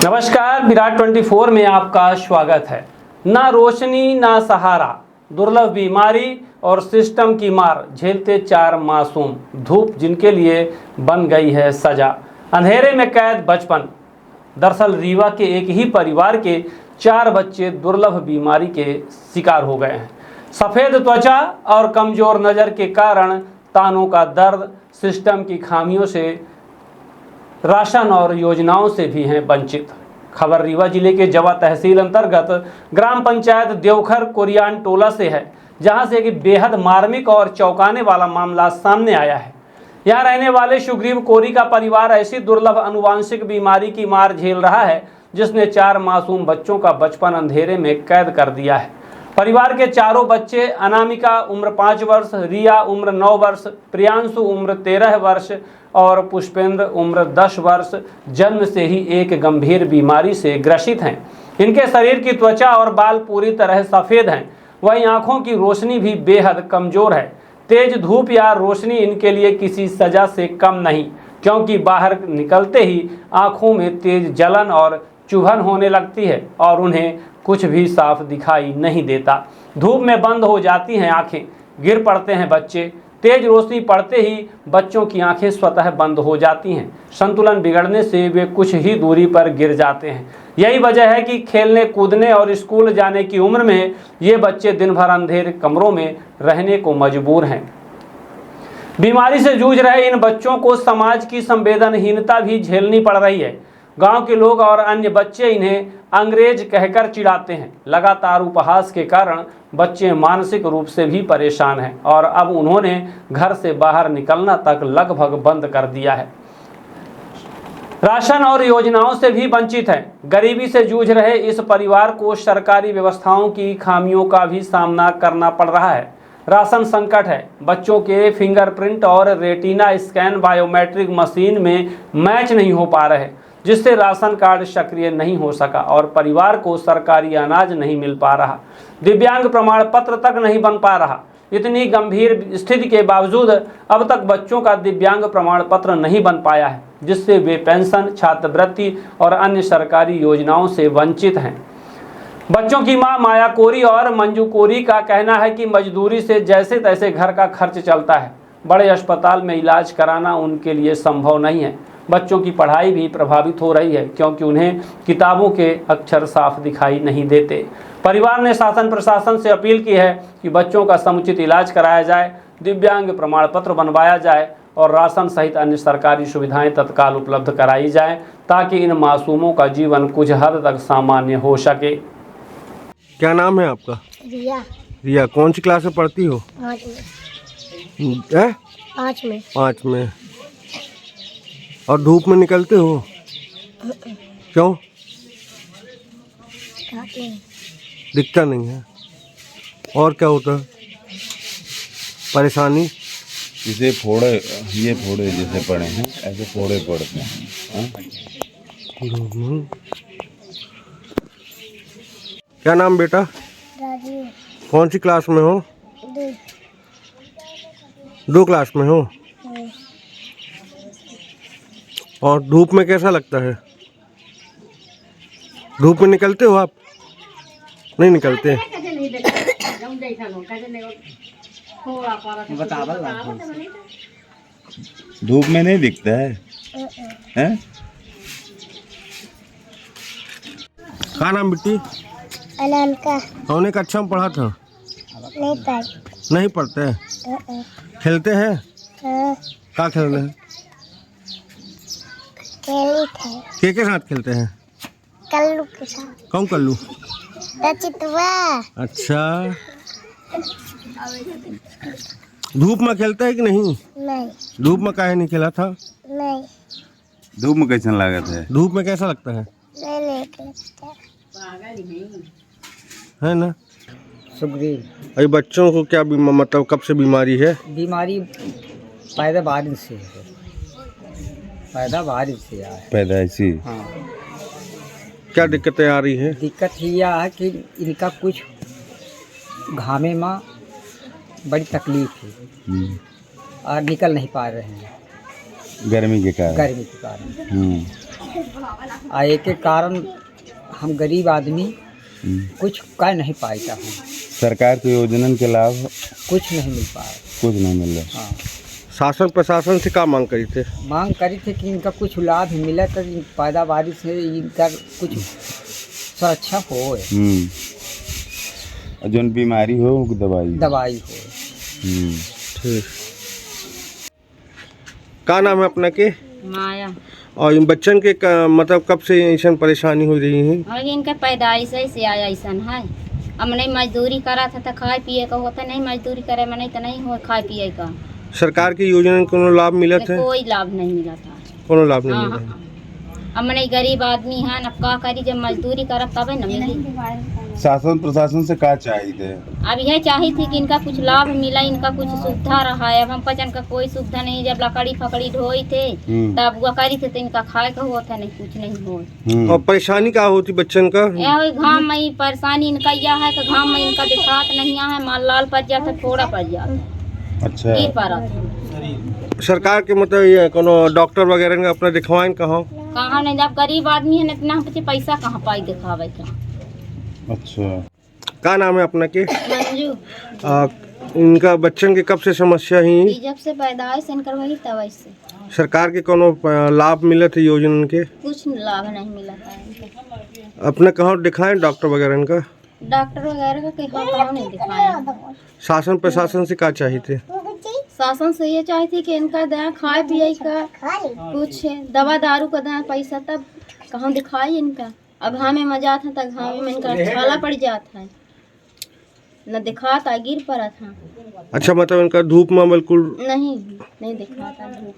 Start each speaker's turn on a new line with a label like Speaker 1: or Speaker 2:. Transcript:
Speaker 1: नमस्कार, विराट 24 में आपका स्वागत है। ना रोशनी ना सहारा, दुर्लभ बीमारी और सिस्टम की मार झेलते 4 मासूम, धूप जिनके लिए बन गई है सजा, अंधेरे में कैद बचपन। दरअसल रीवा के एक ही परिवार के 4 बच्चे दुर्लभ बीमारी के शिकार हो गए हैं। सफ़ेद त्वचा और कमज़ोर नज़र के कारण तानों का दर्द, सिस्टम की खामियों से, राशन और योजनाओं से भी हैं वंचित। खबर रीवा जिले के जवा तहसील अंतर्गत ग्राम पंचायत देवखर कोरियान टोला से है, जहां से एक बेहद मार्मिक और चौंकाने वाला मामला सामने आया है। यहां रहने वाले सुग्रीव कोरी का परिवार ऐसी दुर्लभ अनुवांशिक बीमारी की मार झेल रहा है, जिसने 4 मासूम बच्चों का बचपन अंधेरे में कैद कर दिया है। परिवार के चारों बच्चे अनामिका उम्र 5 वर्ष, रिया उम्र 9 वर्ष, प्रियांशु उम्र 13 वर्ष और पुष्पेंद्र उम्र 10 वर्ष जन्म से ही एक गंभीर बीमारी से ग्रसित हैं। इनके शरीर की त्वचा और बाल पूरी तरह सफ़ेद हैं, वहीं आँखों की रोशनी भी बेहद कमज़ोर है। तेज धूप या रोशनी इनके लिए किसी सज़ा से कम नहीं, क्योंकि बाहर निकलते ही आँखों में तेज जलन और चुभन होने लगती है और उन्हें कुछ भी साफ दिखाई नहीं देता। धूप में बंद हो जाती हैं आँखें, गिर पड़ते हैं बच्चे। तेज रोशनी पड़ते ही बच्चों की आंखें स्वतः बंद हो जाती हैं। संतुलन बिगड़ने से वे कुछ ही दूरी पर गिर जाते हैं। यही वजह है कि खेलने कूदने और स्कूल जाने की उम्र में ये बच्चे दिन भर अंधेरे कमरों में रहने को मजबूर हैं। बीमारी से जूझ रहे इन बच्चों को समाज की संवेदनहीनता भी झेलनी पड़ रही है। गांव के लोग और अन्य बच्चे इन्हें अंग्रेज कहकर चिढ़ाते हैं। लगातार उपहास के कारण बच्चे मानसिक रूप से भी परेशान हैं और अब उन्होंने घर से बाहर निकलना तक लगभग बंद कर दिया है। राशन और योजनाओं से भी वंचित हैं। गरीबी से जूझ रहे इस परिवार को सरकारी व्यवस्थाओं की खामियों का भी सामना करना पड़ रहा है। राशन संकट है, बच्चों के फिंगरप्रिंट और रेटिना स्कैन बायोमेट्रिक मशीन में मैच नहीं हो पा रहे, जिससे राशन कार्ड सक्रिय नहीं हो सका और परिवार को सरकारी अनाज नहीं मिल पा रहा। दिव्यांग प्रमाण पत्र तक नहीं बन पा रहा। इतनी गंभीर स्थिति के बावजूद अब तक बच्चों का दिव्यांग प्रमाण पत्र नहीं बन पाया है, जिससे वे पेंशन, छात्रवृत्ति और अन्य सरकारी योजनाओं से वंचित हैं। बच्चों की मां माया कोरी और मंजू कोरी का कहना है कि मजदूरी से जैसे तैसे घर का खर्च चलता है। बड़े अस्पताल में इलाज कराना उनके लिए संभव नहीं है। बच्चों की पढ़ाई भी प्रभावित हो रही है, क्योंकि उन्हें किताबों के अक्षर साफ दिखाई नहीं देते। परिवार ने शासन प्रशासन से अपील की है कि बच्चों का समुचित इलाज कराया जाए, दिव्यांग प्रमाण पत्र बनवाया जाए और राशन सहित अन्य सरकारी सुविधाएं तत्काल उपलब्ध कराई जाएं, ताकि इन मासूमों का जीवन कुछ हद तक सामान्य हो सके।
Speaker 2: क्या नाम है आपका?
Speaker 3: रिया।
Speaker 2: रिया, कौन सी क्लास में पढ़ती हो?
Speaker 3: 5 में।
Speaker 2: 5 में। और धूप में निकलते हो? क्यों? दिखता नहीं है। और क्या होता है? परेशानी?
Speaker 4: जैसे फोड़े, ये फोड़े जैसे पड़े हैं, ऐसे फोड़े पड़ते हैं।
Speaker 2: क्या नाम बेटा?
Speaker 3: राजीव।
Speaker 2: कौन सी क्लास में हो?
Speaker 3: 2।
Speaker 2: 2 क्लास में हो। और धूप में कैसा लगता है? धूप में निकलते हो आप? नहीं निकलते।
Speaker 4: धूप में नहीं दिखता है, हैं?
Speaker 2: क्या नाम बेटी?
Speaker 3: अनामिका।
Speaker 2: कौन एक अच्छा में पढ़ा था?
Speaker 3: नहीं पाई।
Speaker 2: नहीं पढ़ते हैं? खेलते हैं? क्या खेलते हैं? के साथ खेलते हैं?
Speaker 3: कल्लू के साथ।
Speaker 2: कौन कल्लू?
Speaker 3: चितवा।
Speaker 2: अच्छा, धूप में खेलता है कि नहीं?
Speaker 3: नहीं।
Speaker 2: धूप में काहे नहीं खेला था?
Speaker 3: नहीं।
Speaker 4: धूप में कैसा लागत है?
Speaker 2: धूप में कैसा लगता है? है ना?
Speaker 5: सुग्रीव।
Speaker 2: अभी बच्चों को क्या मतलब कब से बीमारी है?
Speaker 5: बीमारी पैदा बारिश से है। पैदा बारिश से आया है।
Speaker 4: पैदाइशी।
Speaker 5: हाँ।
Speaker 2: क्या दिक्कतें आ रही हैं?
Speaker 5: दिक्कत यह है कि इनका कुछ घामे में बड़ी तकलीफ है और निकल नहीं पा रहे हैं।
Speaker 4: गर्मी के कारण।
Speaker 5: गर्मी के कारण। आ एक के कारण हम गरीब आदमी कुछ कर नहीं पाता हूँ।
Speaker 4: सरकार की योजना के लाभ
Speaker 5: कुछ नहीं मिल पाया।
Speaker 4: कुछ नहीं मिल रहा।
Speaker 5: हाँ,
Speaker 2: शासन प्रशासन से क्या मांग करी थे?
Speaker 5: मांग करी थी कि इनका कुछ लाभ मिला तो पैदावारी से इनका कुछ सुरक्षा हो,
Speaker 4: और जो बीमारी हो दवाई
Speaker 5: दवाई हो।
Speaker 2: ठीक। क्या नाम है अपना के?
Speaker 6: माया।
Speaker 2: और इन बच्चन के मतलब कब से ऐसा परेशानी हो रही है?
Speaker 6: और इनका पैदाइश से आया ऐसा है। अब नहीं मजदूरी करा था तो खाए पिए का होता, नहीं मजदूरी करे में नहीं तो नहीं हो खाए पिए का।
Speaker 2: सरकार की योजना में कोनो लाभ मिला था?
Speaker 6: कोई लाभ नहीं मिला था।
Speaker 2: कोनो लाभ नहीं
Speaker 6: हाँ,
Speaker 2: मिला।
Speaker 6: हाँ। अब नहीं गरीब आदमी है न, का करी जब मजदूरी करब तबे न मिली।
Speaker 4: शासन प्रशासन से क्या चाहिए?
Speaker 6: अब यह चाही थी कि इनका कुछ लाभ मिला, इनका कुछ सुविधा रहा है। अब हम पचन का कोई सुविधा नहीं। जब लकड़ी फकड़ी ढोई थे तब वो करी थे तो इनका खाए का होता नहीं, कुछ नहीं हो।
Speaker 2: और परेशानी क्या होती बच्चन का?
Speaker 6: यह घाम में परेशानी इनका यह है कि घाम में इनका दिखात नहीं है, माल लाल पड़ जाता, फोड़ा पड़ जाता।
Speaker 4: अच्छा।
Speaker 6: गिर पड़ा था।
Speaker 2: सरकार के मतलब ये कोनो डॉक्टर वगैरह ने अपना दिखवाएं कहाँ?
Speaker 6: कहाँ नहीं, जब गरीब आदमी है न इतना पैसा कहाँ पाई दिखावे का।
Speaker 4: अच्छा।
Speaker 2: क्या नाम है अपना के?
Speaker 6: मंजू।
Speaker 2: इनका बच्चन के कब से समस्या ही?
Speaker 6: जब से पैदाइश इनकर वही तब से
Speaker 2: सरकार के कोनो लाभ मिले थे योजना के?
Speaker 6: कुछ लाभ नहीं मिला था इनको।
Speaker 2: अपने कहाँ दिखाएं डॉक्टर वगैरह इनका?
Speaker 6: डॉक्टर वगैरह का कहाँ नहीं दिखाया।
Speaker 2: शासन प्रशासन से क्या चाहिए थे?
Speaker 6: शासन से ये चाहती थी कि इनका दें खाए पिए का कुछ दवा दारू का दें पैसा, तब कहाँ दिखाई इनका। अब हमें मजा था तब घाव में इनका छाला पड़ जाता है, न दिखाता गिर पड़ा था।
Speaker 2: अच्छा मतलब इनका धूप में बिल्कुल
Speaker 6: नहीं दिखाता धूप।